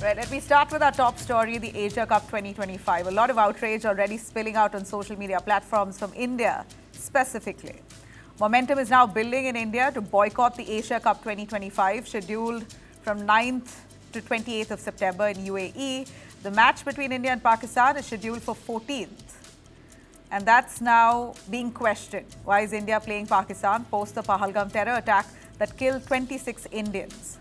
Right, let me start with our top story, the Asia Cup 2025. A lot of outrage already spilling out on social media platforms from India specifically. Momentum is now building in India to boycott the Asia Cup 2025, scheduled from 9th to 28th of September in UAE. The match between India and Pakistan is scheduled for 14th. And that's now being questioned. Why is India playing Pakistan post the Pahalgam terror attack that killed 26 Indians?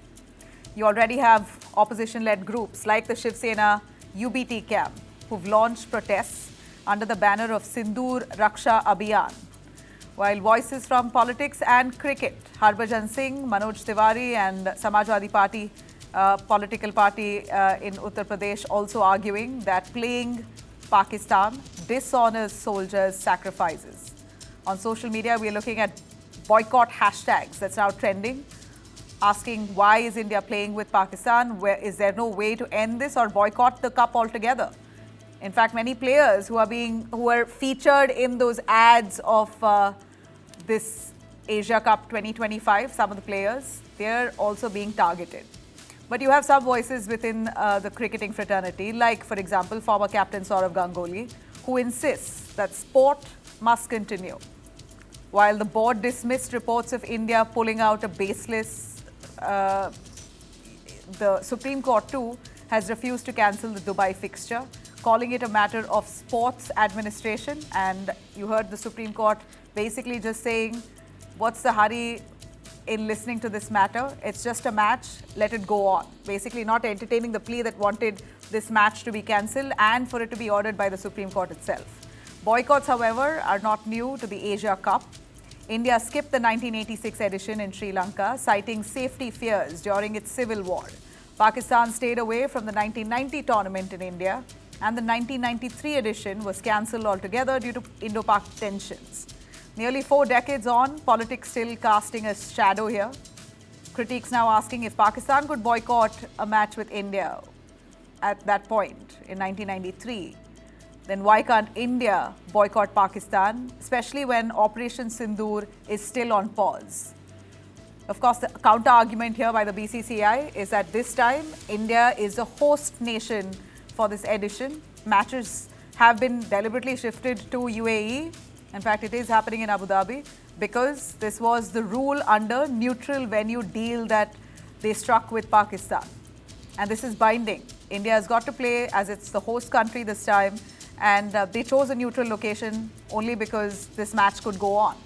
You already have opposition-led groups like the Shiv Sena UBT camp who've launched protests under the banner of Sindoor Raksha Abhiyan. While voices from politics and cricket, Harbhajan Singh, Manoj Tiwari and Samajwadi Party, political party in Uttar Pradesh also arguing that playing Pakistan dishonors soldiers' sacrifices. On social media, we are looking at boycott hashtags that's now trending, asking why is India playing with Pakistan? Is there no way to end this or boycott the cup altogether? In fact, many players who are featured in those ads of this Asia Cup 2025, some of the players, they're also being targeted. But you have some voices within the cricketing fraternity, like, for example, former captain Sourav Ganguly, who insists that sport must continue. While the board dismissed reports of India pulling out a baseless, the Supreme Court too has refused to cancel the Dubai fixture, calling it a matter of sports administration. And you heard the Supreme Court basically just saying, what's the hurry in listening to this matter? It's just a match, let it go on. Basically not entertaining the plea that wanted this match to be cancelled and for it to be ordered by the Supreme Court itself. Boycotts, however, are not new to the Asia Cup. India skipped the 1986 edition in Sri Lanka, citing safety fears during its civil war. Pakistan stayed away from the 1990 tournament in India, and the 1993 edition was cancelled altogether due to Indo-Pak tensions. Nearly 4 decades on, politics still casting a shadow here. Critics now asking if Pakistan could boycott a match with India at that point in 1993, then why can't India boycott Pakistan, especially when Operation Sindoor is still on pause? Of course, the counter-argument here by the BCCI is that this time India is a host nation for this edition. Matches have been deliberately shifted to UAE. In fact, it is happening in Abu Dhabi because this was the rule under neutral venue deal that they struck with Pakistan. And this is binding. India has got to play as it's the host country this time. And they chose a neutral location only because this match could go on.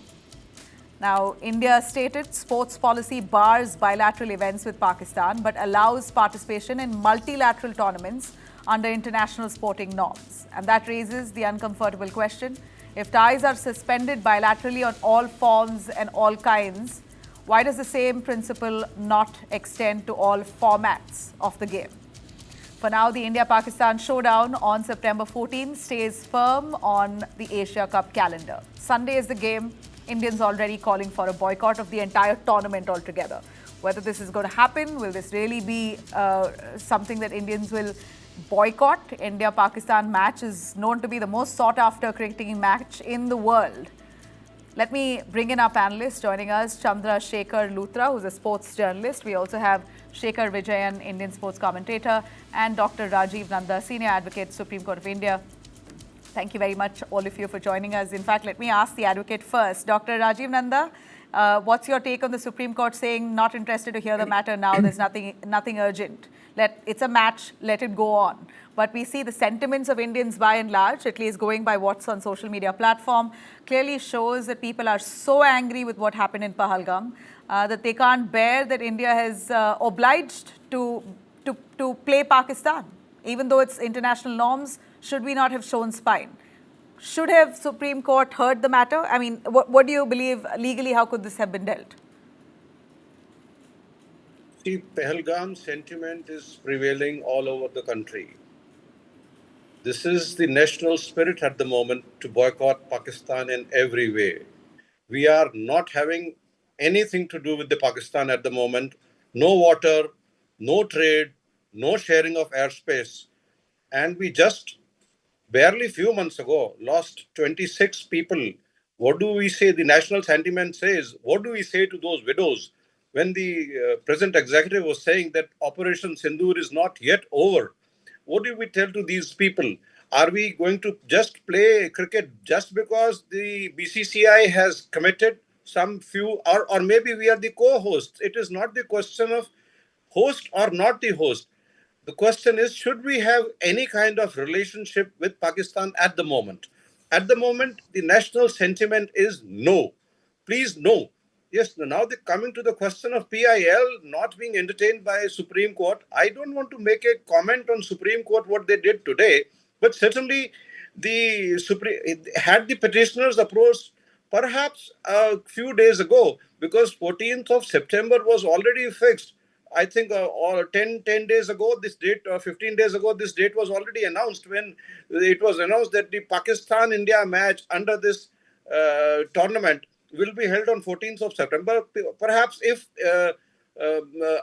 Now, India stated sports policy bars bilateral events with Pakistan but allows participation in multilateral tournaments under international sporting norms. And that raises the uncomfortable question, if ties are suspended bilaterally on all forms and all kinds, why does the same principle not extend to all formats of the game? For now, the India-Pakistan showdown on September 14 stays firm on the Asia Cup calendar. Sunday is the game. Indians already calling for a boycott of the entire tournament altogether. Whether this is going to happen, will this really be something that Indians will boycott? India-Pakistan match is known to be the most sought-after cricketing match in the world. Let me bring in our panelists. Joining us, Chandra Shekhar Luthra, who's a sports journalist. We also have Shekhar Vijayan, Indian sports commentator, and Dr. Rajiv Nanda, senior advocate, Supreme Court of India. Thank you very much, all of you, for joining us. In fact, let me ask the advocate first. Dr. Rajiv Nanda, what's your take on the Supreme Court saying not interested to hear the matter now? There's nothing urgent. It's a match, let it go on. But we see the sentiments of Indians by and large, at least going by what's on social media platform, clearly shows that people are so angry with what happened in Pahalgam that they can't bear that India has obliged to play Pakistan. Even though it's international norms, should we not have shown spine? Should have Supreme Court heard the matter? I mean, what do you believe legally, how could this have been dealt? See, Pahalgam sentiment is prevailing all over the country. This is the national spirit at the moment to boycott Pakistan in every way. We are not having anything to do with the Pakistan at the moment. No water, no trade, no sharing of airspace. And we just barely few months ago lost 26 people. What do we say? The national sentiment says, what do we say to those widows when the present executive was saying that Operation Sindoor is not yet over, what do we tell to these people? Are we going to just play cricket just because the BCCI has committed some few, or maybe we are the co-hosts? It is not the question of host or not the host. The question is, should we have any kind of relationship with Pakistan at the moment? At the moment, the national sentiment is no. Please, no. Yes, now coming to the question of PIL not being entertained by Supreme Court, I don't want to make a comment on Supreme Court what they did today, but certainly the Supreme had the petitioners approached perhaps a few days ago, because 14th of September was already fixed. I think or 10 days ago, this date, 15 days ago, this date was already announced, when it was announced that the Pakistan-India match under this tournament will be held on 14th of September. Perhaps if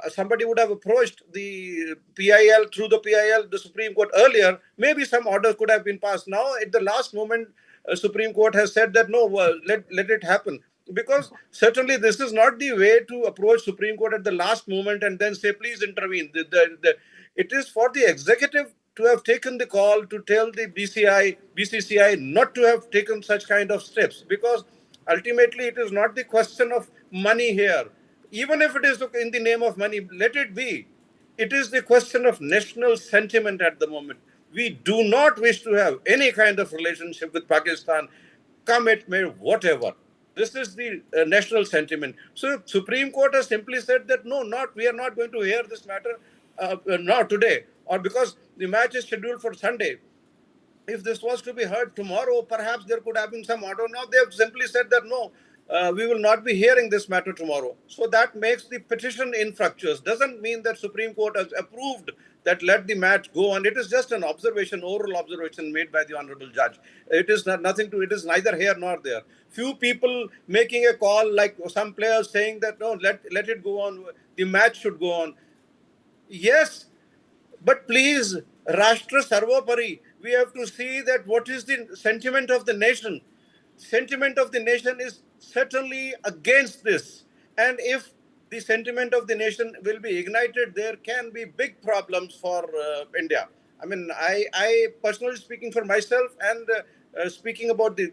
somebody would have approached the PIL through the PIL, the Supreme Court earlier, maybe some order could have been passed. Now, at the last moment, Supreme Court has said that no, let it happen. Because certainly this is not the way to approach Supreme Court at the last moment and then say, please intervene. It is for the executive to have taken the call to tell the BCCI not to have taken such kind of steps, because ultimately it is not the question of money here. Even if it is in the name of money, let it be. It is the question of national sentiment at the moment. We do not wish to have any kind of relationship with Pakistan, come it may, whatever. This is the national sentiment. So Supreme Court has simply said that no, not we are not going to hear this matter now today, or because the match is scheduled for Sunday. If this was to be heard tomorrow, perhaps there could have been some order. Now they have simply said that no, we will not be hearing this matter tomorrow. So that makes the petition infructuous. Doesn't mean that Supreme Court has approved that let the match go on. It is just an observation, oral observation made by the honorable judge. It is nothing to. It is neither here nor there. Few people making a call, like some players saying that no, let it go on. The match should go on. Yes, but please, Rashtra Sarvopari, we have to see that what is the sentiment of the nation. Sentiment of the nation is certainly against this. And if the sentiment of the nation will be ignited, there can be big problems for India. I mean, I personally speaking for myself and speaking about the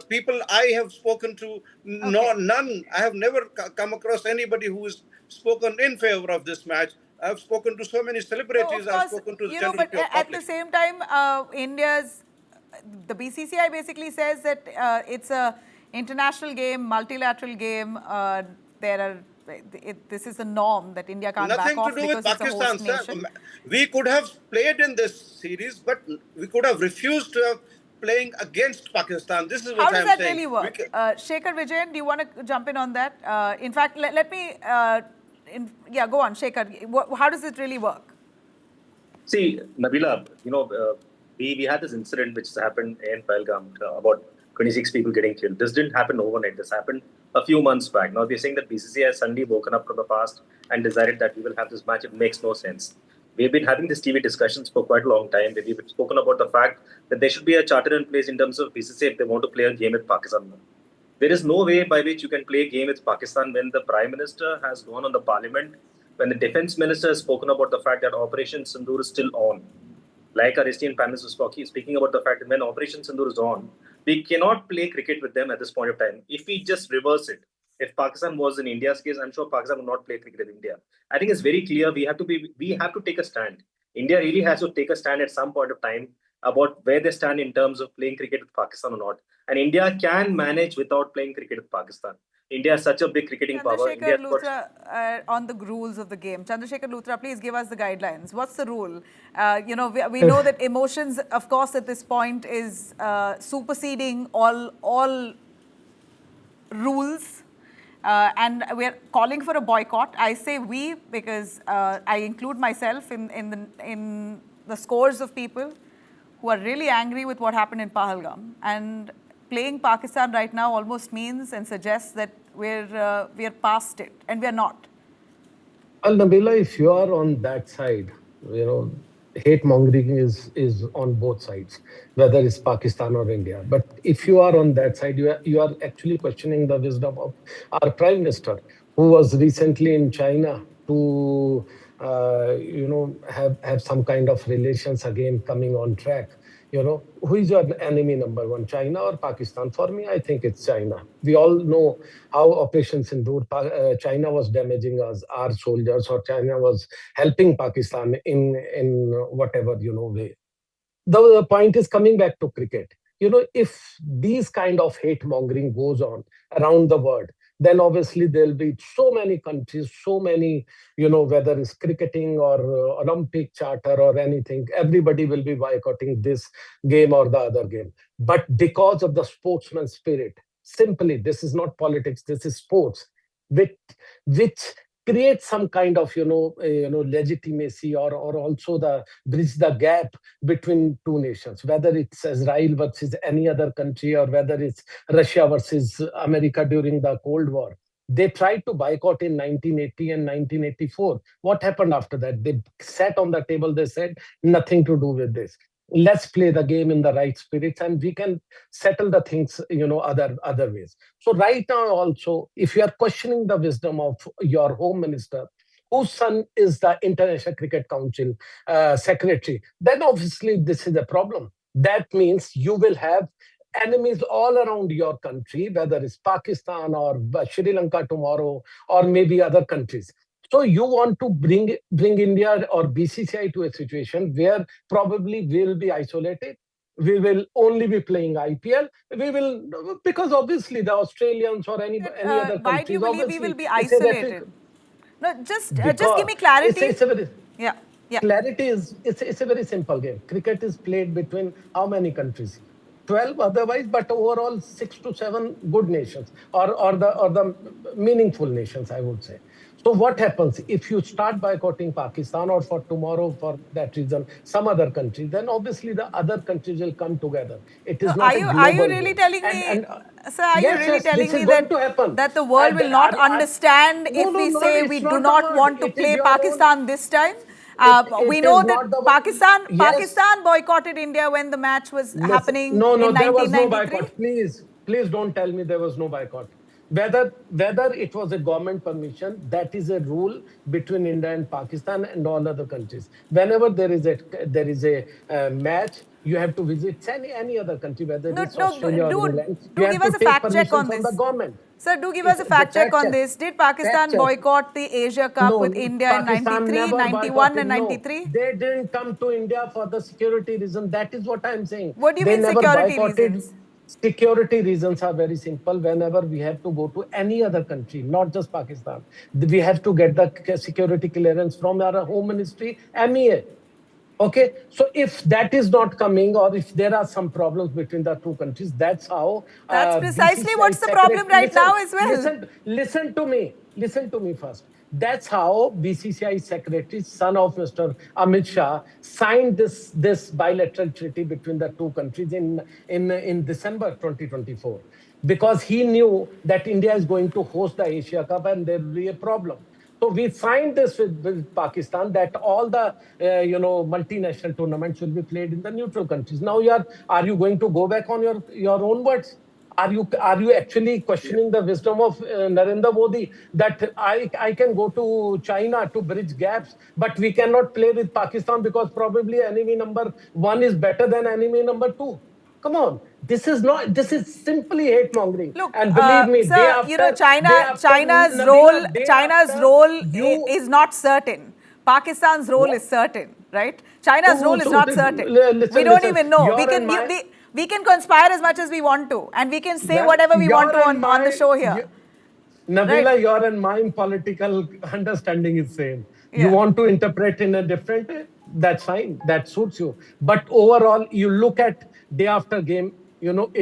people I have spoken to, no, none. I have never come across anybody who has spoken in favor of this match. I've spoken to so many No, celebrities. of I've course, spoken to the you know, general but at the public. same time, the BCCI basically says that it's a international game, multilateral game. This is a norm that India can't back Nothing to off do with because it's a Pakistan, host sir. nation. We could have played in this series, but we could have refused to have playing against Pakistan. This is How what does I'm that saying. really work? Shekhar Vijayan, do you want to jump in on that? In fact, let me, yeah, go on, Shekhar. How does it really work? See, Nabila, we had this incident which happened in Pahalgam, about 26 people getting killed. This didn't happen overnight. This happened a few months back. Now, we're saying that BCCI has suddenly woken up from the past and decided that we will have this match. It makes no sense. We've been having these TV discussions for quite a long time. We've spoken about the fact that there should be a charter in place in terms of BCCI if they want to play a game with Pakistan. There is no way by which you can play a game with Pakistan when the Prime Minister has gone on the Parliament, when the Defense Minister has spoken about the fact that Operation Sindoor is still on. Like our esteemed panelists was speaking about the fact that when Operation Sindoor is on, we cannot play cricket with them at this point of time. If we just reverse it, if Pakistan was in India's case, I'm sure Pakistan would not play cricket with India. I think it's very clear we have to take a stand. India really has to take a stand at some point of time about where they stand in terms of playing cricket with Pakistan or not. And India can manage without playing cricket with Pakistan. India has such a big cricketing power. Chandrasekhar Luthra, on the rules of the game. Chandrasekhar Luthra, please give us the guidelines. What's the rule? We know that emotions, of course, at this point is superseding all rules. And we're calling for a boycott. I say we because I include myself in the scores of people who are really angry with what happened in Pahalgam. And playing Pakistan right now almost means and suggests that we're past it, and we're not. Well, Nabila, if you are on that side, hate mongering is on both sides, whether it's Pakistan or India. But if you are on that side, you are actually questioning the wisdom of our Prime Minister, who was recently in China to have some kind of relations again coming on track. Who is your enemy number one, China or Pakistan? For me, I think it's China. We all know how Operation Sindoor, China was damaging us, our soldiers, or China was helping Pakistan in whatever way. The point is coming back to cricket. If these kind of hate mongering goes on around the world, then obviously there'll be so many countries, so many, whether it's cricketing or Olympic charter or anything, everybody will be boycotting this game or the other game. But because of the sportsman spirit, simply, this is not politics, this is sports, which which creates some kind of legitimacy, or also the bridge the gap between two nations, whether it's Israel versus any other country, or whether it's Russia versus America during the Cold War. They tried to boycott in 1980 and 1984. What happened after that? They sat on the table, they said, nothing to do with this. Let's play the game in the right spirits, and we can settle the things, other ways. So right now also, if you are questioning the wisdom of your home minister, whose son is the International Cricket Council secretary, then obviously this is a problem. That means you will have enemies all around your country, whether it's Pakistan or Sri Lanka tomorrow, or maybe other countries. So you want to bring India or BCCI to a situation where probably we'll be isolated. We will only be playing IPL. We will, because obviously the Australians or any other countries. Why do you believe we will be it's a isolated? No, just give me because clarity. it's a very, Yeah. clarity is, it's a very simple game. Cricket is played between how many countries? 12 otherwise, but overall 6 to 7 good nations, or the meaningful nations, I would say. So what happens if you start boycotting Pakistan, or for tomorrow, for that reason, some other country, then obviously the other countries will come together. It is not a global Are you really game. telling me, sir, are you Yes, really yes, telling this me is going to happen. that the world will not understand No, if no, we no, say it's we do not the not word. want to It is play your Pakistan this time? We it know is that not the- Pakistan Yes. boycotted India when the match was happening No, in there was no 1993. boycott. Please don't tell me there was no boycott. Whether it was a government permission, that is a rule between India and Pakistan and all other countries. Whenever there is a match, you have to visit any other country, whether it's Australia or England. You have give to us a take fact check permission on from this. the government. Sir, do give If us a the fact check on this. Did fact Pakistan check. boycott the Asia Cup No, with India in Pakistan 93, never 91 boycotted. and No, 93? they didn't come to India for the security reason. That is what I'm saying. What do you They mean never security boycotted. reasons? Security reasons are very simple. Whenever we have to go to any other country, not just Pakistan, we have to get the security clearance from our home ministry, MEA. Okay, so if that is not coming, or if there are some problems between the two countries, that's how That's precisely BCCI what's the problem secretary. right now as well. Listen to me first. That's how BCCI secretary, son of Mr. Amit Shah, signed this bilateral treaty between the two countries in December 2024, because he knew that India is going to host the Asia Cup and there will be a problem. So we signed this with Pakistan, that all the multinational tournaments will be played in the neutral countries. Now are you going to go back on your own words? Are you actually questioning the wisdom of Narendra Modi, that I can go to China to bridge gaps, but we cannot play with Pakistan because probably enemy number one is better than enemy number two? Come on, this is simply hate mongering. Look, And believe me, sir, China's Nabila, role you is not certain. Pakistan's role is certain, right? China's role is not certain. We don't even know. We can conspire as much as we want to, and we can say whatever we want to on the show here. Nabila, Right. your and my political understanding is same. You Yeah. want to interpret in a different way, that's fine. That suits you. But overall, you look at day after game,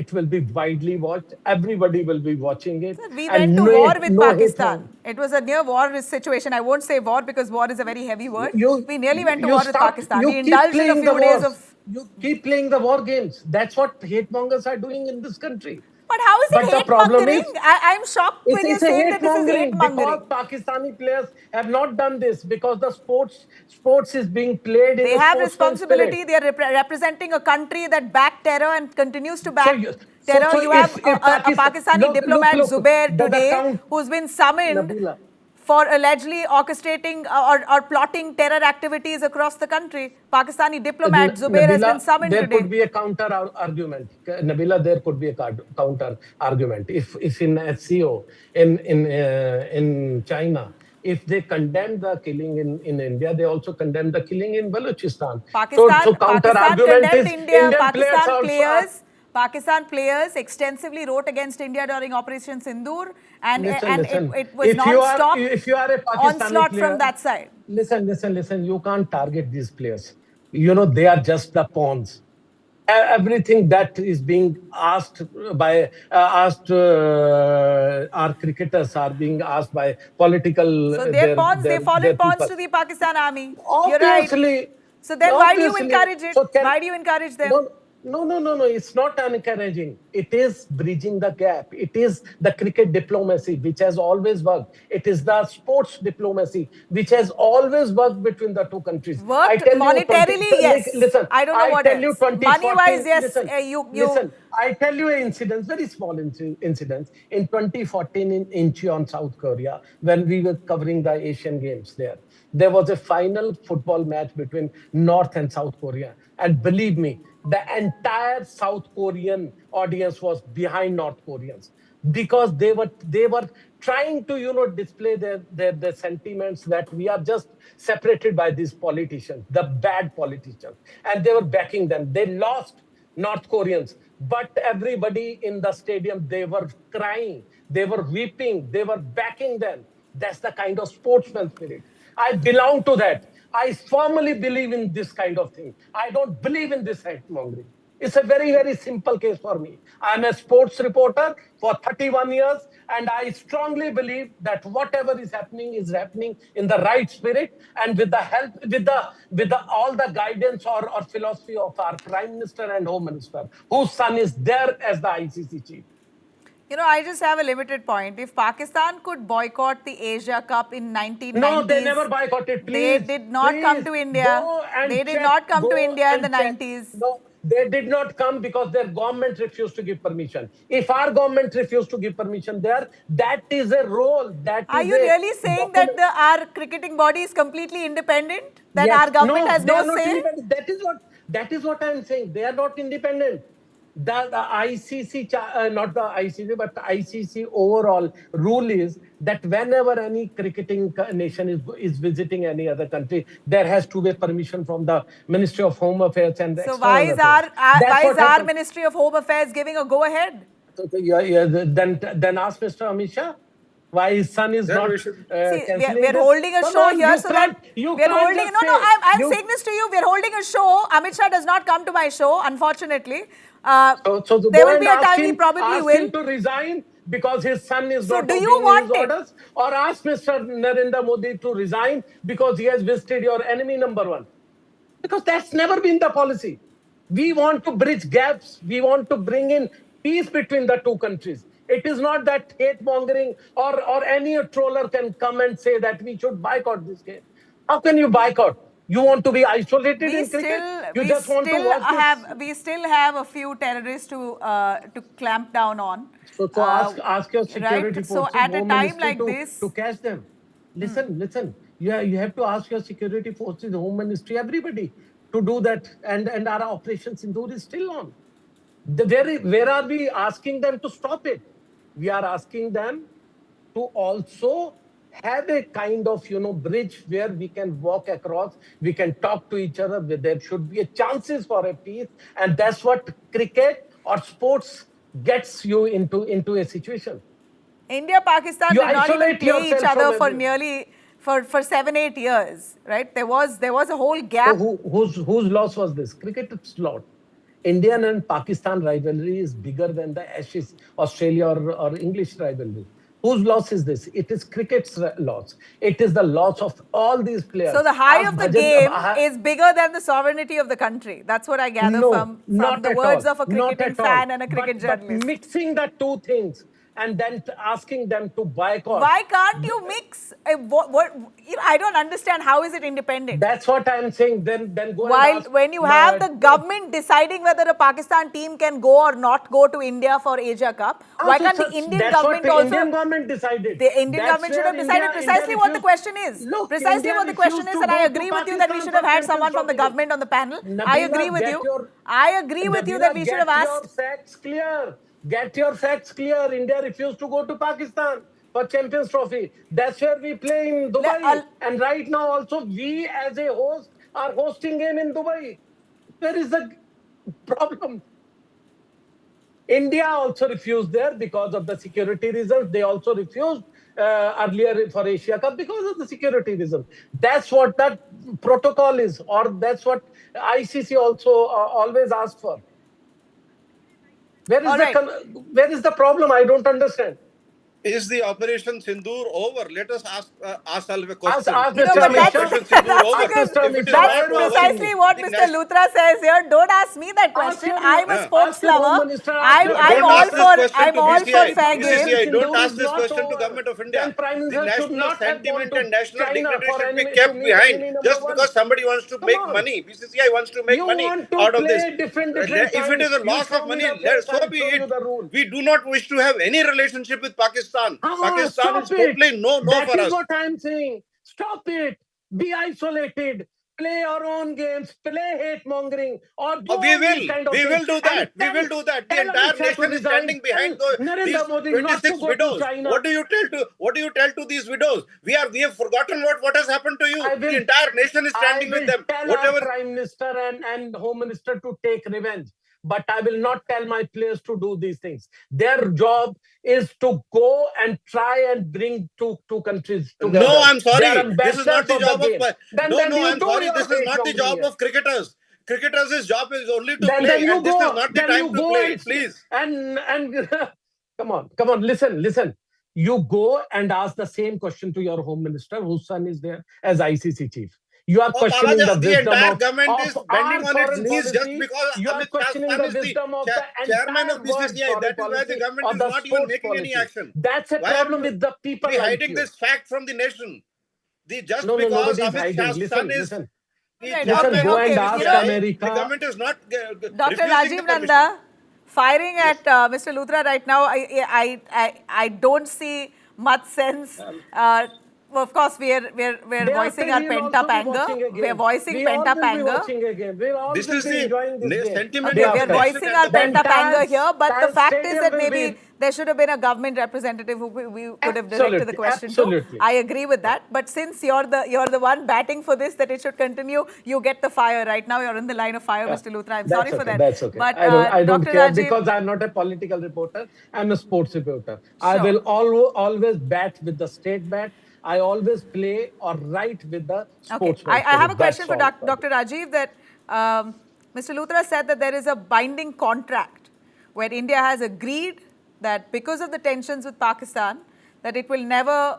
it will be widely watched. Everybody will be watching it. Sir, we And went to war with no hate Pakistan. It was a near war situation. I won't say war because war is a very heavy word. We nearly went to war with Pakistan. We You keep indulged in a playing the few days wars. of. You keep playing the war games. That's what hate mongers are doing in this country. But how is it But the hate problem mongering? is, I'm shocked when you're it's a saying hate that this is hate mongering, because mongering. Pakistani players have not done this, because the sports is being played in They a have sportsman responsibility. spirit. They are representing a country that backed terror and continues to back So terror. You have if a Pakistan, Pakistani look, diplomat, Zubair, the today, count, who's been summoned Nabila. for allegedly orchestrating or plotting terror activities across the country. Pakistani diplomat Zubair has been summoned there today. could be a counter argument. Nabila, there could be a counter argument. If in SCO in China, if they condemn the killing in India, they also condemn the killing in Balochistan. So counter argument condemned is India. Indian players also. Pakistan players extensively wrote against India during Operation Sindoor, and Listen. it was non-stop If you are a Pakistani onslaught player, from that side. Listen. You can't target these players. They are just the pawns. Everything that is being asked by our cricketers are being asked by political So they're pawns. They've fallen pawns people. to the Pakistan army. Obviously. You're right. So then why do you encourage it? Why do you encourage them? No. It's not encouraging. It is bridging the gap. It is the cricket diplomacy, which has always worked. It is the sports diplomacy, which has always worked between the two countries. Worked monetarily, yes. Listen, I don't know what else. Money-wise, yes. Listen, I tell you an incident, very small incident. In 2014 in Incheon, South Korea, when we were covering the Asian Games there was a final football match between North and South Korea. And believe me, the entire South Korean audience was behind North Koreans because they were trying to display their sentiments that we are just separated by these politicians, the bad politicians, and they were backing them. They lost, North Koreans, but everybody in the stadium, they were crying, they were weeping, they were backing them. That's the kind of sportsman spirit. I belong to that. I firmly believe in this kind of thing. I don't believe in this hate-mongering. It's a very, very simple case for me. I'm a sports reporter for 31 years, and I strongly believe that whatever is happening in the right spirit and with the help, with all the guidance or philosophy of our Prime Minister and Home Minister, whose son is there as the ICC chief. I just have a limited point. If Pakistan could boycott the Asia Cup in 1990s... No, they never boycotted, please. They did not come to India. They did not come to India in the 90s. No, they did not come because their government refused to give permission. If our government refused to give permission there, that is a role. Are you really saying that our cricketing body is completely independent? That yes, our government has no say? That is what I'm saying. They are not independent. The ICC, not the ICC, but the ICC overall rule is that whenever any cricketing nation is visiting any other country, there has to be permission from the Ministry of Home Affairs and the why is our Ministry of Home Affairs giving a go-ahead? Then ask Mr. Amit Shah why his son is not we're holding a show here so that we're holding... I'm saying this to you. We're holding a show. Amit Shah does not come to my show, unfortunately. There will be a time he probably will. Ask him to resign because his son is not obeying his orders, or ask Mr. Narendra Modi to resign because he has visited your enemy number one. Because that's never been the policy. We want to bridge gaps. We want to bring in peace between the two countries. It is not that hate-mongering or any troller can come and say that we should boycott this game. How can you boycott? You want to be isolated in cricket? We still have a few terrorists to clamp down on. So ask your security forces, so at a time like this, to catch them. Listen. You have to ask your security forces, Home Ministry, everybody to do that. And our Operation Sindoor is still on. Where are we asking them to stop it? We are asking them to also have a kind of, bridge where we can walk across, we can talk to each other, where there should be chances for a peace. And that's what cricket or sports gets you into a situation. India, Pakistan did not even play each other for 7-8 years, right? There was a whole gap. So whose loss was this? Cricket's loss. Indian and Pakistan rivalry is bigger than the Ashes, Australia or English rivalry. Whose loss is this? It is cricket's loss. It is the loss of all these players. So the high of the game is bigger than the sovereignty of the country. That's what I gather from the words of a cricketing fan and a cricket journalist. But mixing the two things and then asking them to boycott. Why can't you mix? I don't understand. How is it independent? That's what I'm saying. Then go and While ask. when you have the government deciding whether a Pakistan team can go or not go to India for Asia Cup, why can't the Indian that's government what the also? Indian government decided. The Indian That's government should have where decided precisely what the refused. question is. Look, Precisely India what the question refused is, to and I go to agree with you that we Pakistan should have for had Champions someone from the Trophy. government on the panel. I Nabila, agree with get you. your- I agree with you that we should have Get your asked. facts clear. Get your facts clear. India refused to go to Pakistan for Champions Trophy. That's where we play in Dubai. And right now also we as a host are hosting game in Dubai. Where is the problem? India also refused there because of the security reasons. They also refused earlier for Asia Cup because of the security reasons. That's what that protocol is, or that's what ICC also always asks for. Where is the problem? I don't understand. Is the Operation Sindoor over? Let us ask ourselves a Ask question. Mr. Is the Amit Shah. Operation Sindoor That's over? because Mr. If Amit it is Shah, that's not why not over, precisely what the Mr. Luthra says here. Don't ask me that question. I'm a sports ask your Home lover. Minister, ask your I'm Don't Prime all ask Minister. this for question to BCCI. fair game. BCCI, don't Sindoor ask is this not question to over. Government of India. Then Prime The Minister should national not have gone sentiment to and national China dignity for should be to kept meet behind enemy number just one. because somebody wants to Come make on. money. BCCI wants to make You money want to out of this. play different If it times. is a You loss show of me money, the place, so I'll be show you it. the rule. We do not wish to have any relationship with Pakistan. Pakistan Stop is it. totally no That for is us. what I'm saying. Stop it. Be isolated. Play your own games. Play hate mongering or do all these kind of We things. will do And that. We will do that. The tell Amit entire Shah to nation is resign. standing Tell behind Narendra these Modi not to 26 go to widows. China. What do you tell to these widows? We have forgotten what has happened to you. I The will entire nation is I standing with will them. tell our Whatever. Prime Minister and Home Minister to take revenge. But I will not tell my players to do these things. Their job is to go and try and bring two countries No, together. I'm They are sorry. This is not ambassadors the of the job of. game. Then No, you I'm do sorry. your This is hate not the mongering job here. of cricketers. Cricketers' job is only to Then play, you and this is go. not the Then time you to go play. Please. and come on. Listen. You go and ask the same question to your Home Minister, whose son is there as ICC chief. You are Oh, questioning the Balaji, the wisdom entire government of is bending our on its foreign knees just policy. because You are Amit Shah's questioning son the is the wisdom of the chairman of entire world BCCI. foreign That is why the policy government or is the not even sports making any policy. action. That's a Why are problem you with the people like hiding you. this fact from the nation? Just No, because nobody is Amit hiding. Shah's son Listen. is the Right, Listen, okay, go and okay. ask the America. government is not Dr. refusing the Rajiv permission. Nanda, firing Yes. at Mr. Luthra right now, I don't see much sense. Of course, we're voicing our We'll pent-up also be anger. watching a We're game. voicing We all pent-up will be anger. watching a game. We all This will is be enjoying this the game. sentiment Okay, of we're the nation voicing at our the moment. pent-up anger here, but the fact is Stadium that will maybe be there should have been a government representative who we could have directed the question to. absolutely. I agree with that. But since you're the one batting for this, that it should continue, you get the fire right now. You're in the line of fire, Mr. Luthra. I'm sorry for that. That's okay. But I don't Dr. care Rajiv, because I'm not a political reporter. I'm a sports reporter. I Sure. will always bat with the state bat. I always play or write with the Okay, sportsman I have spirit. a question That's for all. Dr. Rajiv that Mr. Luthra said that there is a binding contract where India has agreed that because of the tensions with Pakistan, that it will never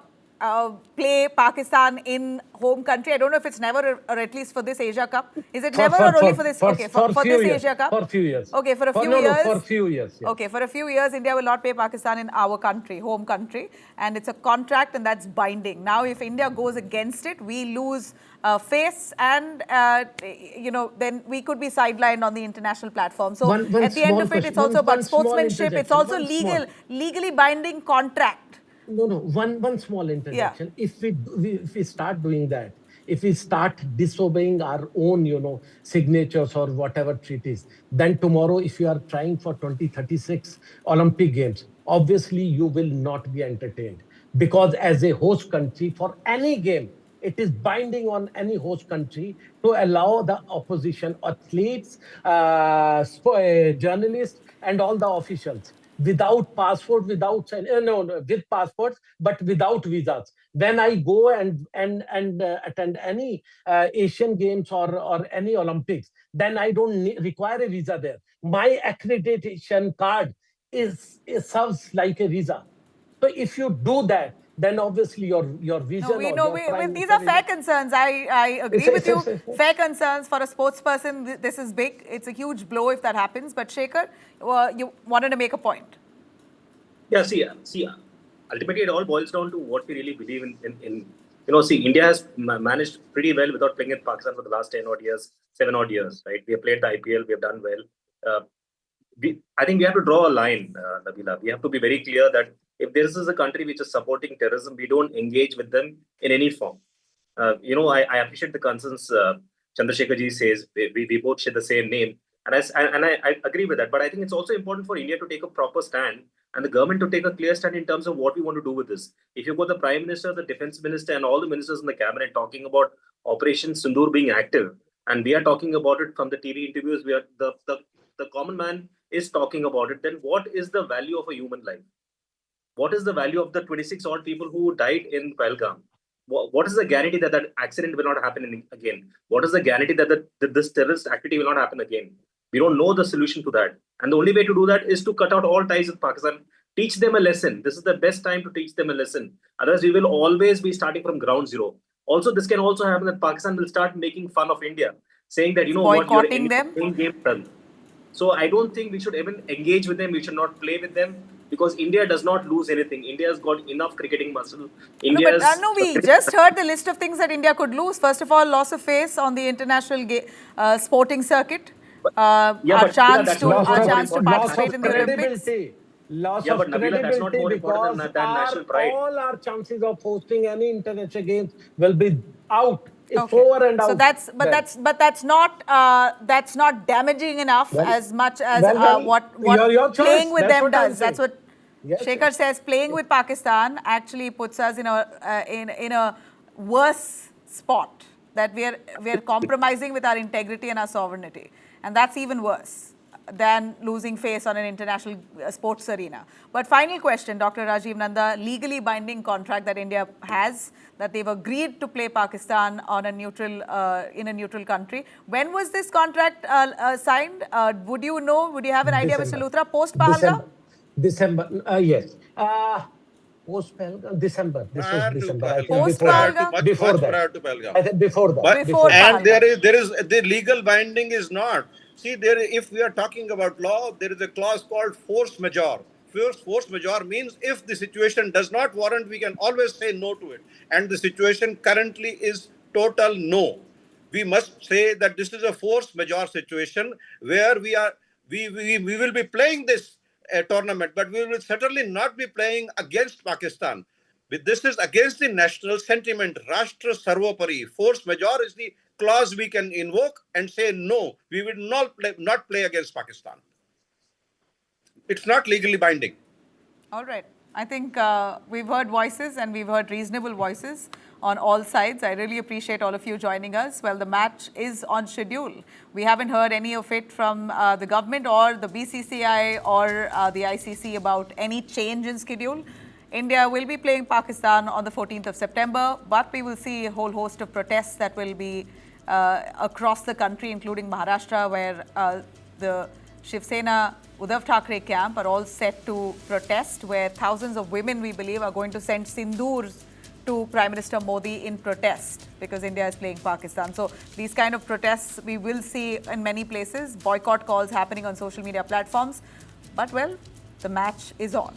play Pakistan in home country. I don't know if it's never or at least for this Asia Cup. Is it never or only for this? Okay, for few this years. Asia Cup? For few years. Okay, for a few No, years. for few years. Yeah. Okay, for a few years, India will not pay Pakistan in our country, home country, and it's a contract and that's binding. Now, if India goes against it, we lose face and, then we could be sidelined on the international platform. So One at the end small of it, question, it's also about one small sportsmanship. It's interjection, also one small. legally binding contract. No. One small interjection. Yeah. If we start doing that, if we start disobeying our own, signatures or whatever treaties, then tomorrow, if you are trying for 2036 Olympic Games, obviously you will not be entertained because as a host country for any game, it is binding on any host country to allow the opposition athletes, journalists, and all the officials without passport, with passports, but without visas. When I go and attend any Asian Games or any Olympics, then I don't require a visa there. My accreditation card serves like a visa. So if you do that, then obviously your vision or your prime These are minister fair concerns. I agree with you. Fair concerns for a sports person. This is big. It's a huge blow if that happens. But Shekhar, you wanted to make a point. Yeah, see, ultimately it all boils down to what we really believe in see, India has managed pretty well without playing in Pakistan for the last 10 odd years, 7 odd years, right? We have played the IPL, we have done well. I think we have to draw a line, Nabila. We have to be very clear that if this is a country which is supporting terrorism, we don't engage with them in any form. I appreciate the concerns Chandrasekhar ji says. We both share the same name. And I agree with that. But I think it's also important for India to take a proper stand and the government to take a clear stand in terms of what we want to do with this. If you've got the Prime Minister, the Defense Minister, and all the ministers in the cabinet talking about Operation Sindoor being active, and we are talking about it from the TV interviews, we are the common man is talking about it, then what is the value of a human life? What is the value of the 26 odd people who died in Pahalgam? What is the guarantee that that accident will not happen again? What is the guarantee that this terrorist activity will not happen again? We don't know the solution to that. And the only way to do that is to cut out all ties with Pakistan, teach them a lesson. This is the best time to teach them a lesson. Otherwise, we will always be starting from ground zero. Also, this can also happen that Pakistan will start making fun of India, saying that, boycotting them. Game done. So I don't think we should even engage with them. We should not play with them because India does not lose anything. India has got enough cricketing muscle. We just heard the list of things that India could lose. First of all, loss of face on the international sporting circuit. Our chance to participate in the Olympics. Loss of credibility because all our chances of hosting any international games will be out. It's over and out. So that's not damaging enough as much as what playing with them does. That's what Shekhar says. Playing with Pakistan actually puts us in a worse spot, that we are compromising with our integrity and our sovereignty, and that's even worse than losing face on an international sports arena. But final question, Dr. Rajiv Nanda, legally binding contract that India has, that they've agreed to play Pakistan on a neutral in a neutral country. When was this contract signed? Would you have an idea, Mr. Luthra, post Pahalgam? December, yes. Post Pahalgam, December. This was December. Post Pahalgam? Before that. Prior to Pahalgam. I think before that. But, before and there is the legal binding is not. See, if we are talking about law, there is a clause called force majeure. Force majeure means if the situation does not warrant, we can always say no to it. And the situation currently is total no. We must say that this is a force majeure situation where we will be playing this tournament, but we will certainly not be playing against Pakistan. This is against the national sentiment, Rashtra Sarvopari. Force majeure is the clause we can invoke and say no, we will not play against Pakistan. It's not legally binding. All right. I think we've heard voices, and we've heard reasonable voices on all sides. I really appreciate all of you joining us. Well, the match is on schedule. We haven't heard any of it from the government or the BCCI or the ICC about any change in schedule. India will be playing Pakistan on the 14th of September, but we will see a whole host of protests that will be across the country, including Maharashtra, where the Shiv Sena Uddhav Thackeray camp are all set to protest, where thousands of women, we believe, are going to send sindoors to Prime Minister Modi in protest because India is playing Pakistan. So these kind of protests we will see in many places, boycott calls happening on social media platforms. But well, the match is on.